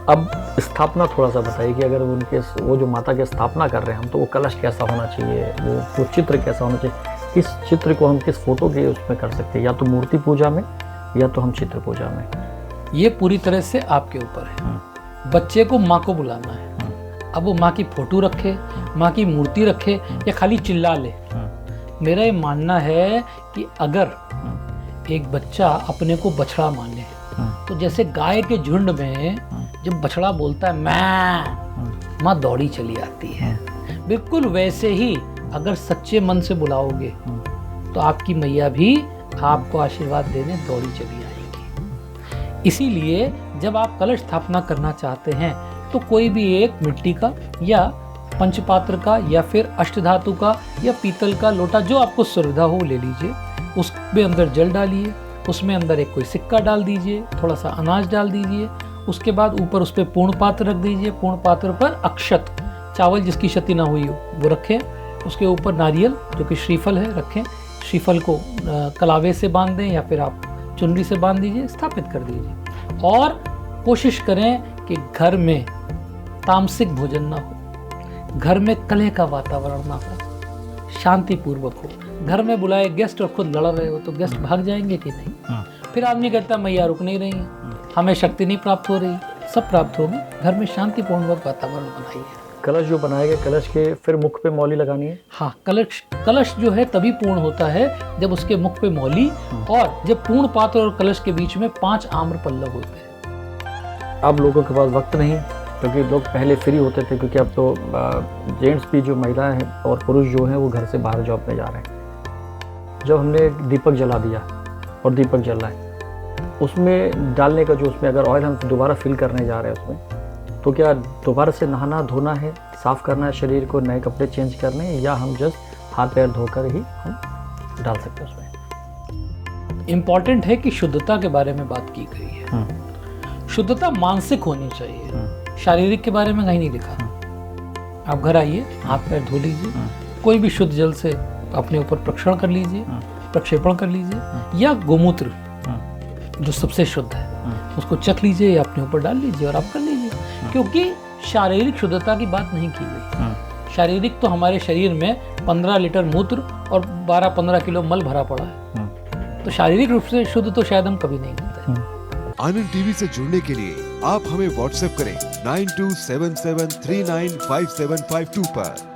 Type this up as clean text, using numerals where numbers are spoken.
अब स्थापना थोड़ा सा बताइए कि अगर उनके वो जो माता की स्थापना कर रहे हैं हम, तो वो कलश कैसा होना चाहिए, वो चित्र कैसा होना चाहिए, किस चित्र को हम किस फोटो के उसमें कर सकते हैं, या तो मूर्ति पूजा में या तो हम चित्र पूजा में? ये पूरी तरह से आपके ऊपर है। बच्चे को माँ को बुलाना है। अब वो माँ की फोटो रखे, माँ की मूर्ति रखे या खाली चिल्ला ले। मेरा ये मानना है कि अगर एक बच्चा अपने को बछड़ा माने, तो जैसे गाय के झुंड में जब बछड़ा बोलता है मैं, माँ दौड़ी चली आती है। बिल्कुल वैसे ही अगर सच्चे मन से बुलाओगे तो आपकी मैया भी आपको आशीर्वाद देने दौड़ी चली आएगी। इसीलिए जब आप कलश स्थापना करना चाहते हैं तो कोई भी एक मिट्टी का या पंचपात्र का या फिर अष्टधातु का या पीतल का लोटा, जो आपको सुविधा हो ले लीजिए। उसमें अंदर जल डालिए, उसमें अंदर एक कोई सिक्का डाल दीजिए, थोड़ा सा अनाज डाल दीजिए। उसके बाद ऊपर उस पर पूर्ण पात्र रख दीजिए। पूर्ण पात्र पर अक्षत, चावल जिसकी क्षति ना हुई हो वो रखें। उसके ऊपर नारियल जो कि श्रीफल है रखें। श्रीफल को कलावे से बांध दें या फिर आप चुनरी से बांध दीजिए, स्थापित कर दीजिए। और कोशिश करें कि घर में तामसिक भोजन ना हो, घर में कलह का वातावरण ना हो, शांति पूर्वक हो। घर में बुलाए गेस्ट और खुद लड़ रहे हो तो गेस्ट भाग जाएंगे कि नहीं? फिर आदमी कहता मैया रुक नहीं रही है, हमें शक्ति नहीं प्राप्त हो रही। सब प्राप्त होगी। घर में शांतिपूर्ण वातावरण बनाइए। कलश जो बनाया गया, कलश के फिर मुख पे मौली लगानी है? हाँ, कलश जो है तभी पूर्ण होता है जब उसके मुख पे मौली और जब पूर्ण पात्र और कलश के बीच में 5 आम्र पल्लव होते हैं। अब लोगों के पास वक्त नहीं, क्योंकि लोग पहले फ्री होते थे, क्योंकि अब तो जेंट्स भी, जो महिलाएं हैं और पुरुष जो हैं वो घर से बाहर जॉब में जा रहे हैं। जब हमने दीपक जला दिया और दीपक जल रहा है, उसमें डालने का जो उसमें अगर ऑयल हम दोबारा फिल करने जा रहे हैं उसमें, तो क्या दोबारा से नहाना धोना है, साफ़ करना है शरीर को, नए कपड़े चेंज करने हैं, या हम जस्ट हाथ पैर धोकर ही हम डाल सकते हैं उसमें? इम्पॉर्टेंट है कि शुद्धता के बारे में बात की गई है। शुद्धता मानसिक होनी चाहिए, शारीरिक के बारे में कहीं नहीं लिखा। आप घर आइए, हाथ पैर धो लीजिए, कोई भी शुद्ध जल से अपने ऊपर प्रक्षेपण कर लीजिए, या गोमूत्र जो सबसे शुद्ध है उसको चख लीजिए या अपने ऊपर डाल लीजिए और आप कर लीजिए। क्योंकि शारीरिक शुद्धता की बात नहीं की गई। शारीरिक तो हमारे शरीर में 15 लीटर मूत्र और 12-15 किलो मल भरा पड़ा है, तो शारीरिक रूप से शुद्ध तो शायद हम कभी नहीं होते। आनंद टीवी से जुड़ने के लिए आप हमें व्हाट्सएप करें 9277395752 पर।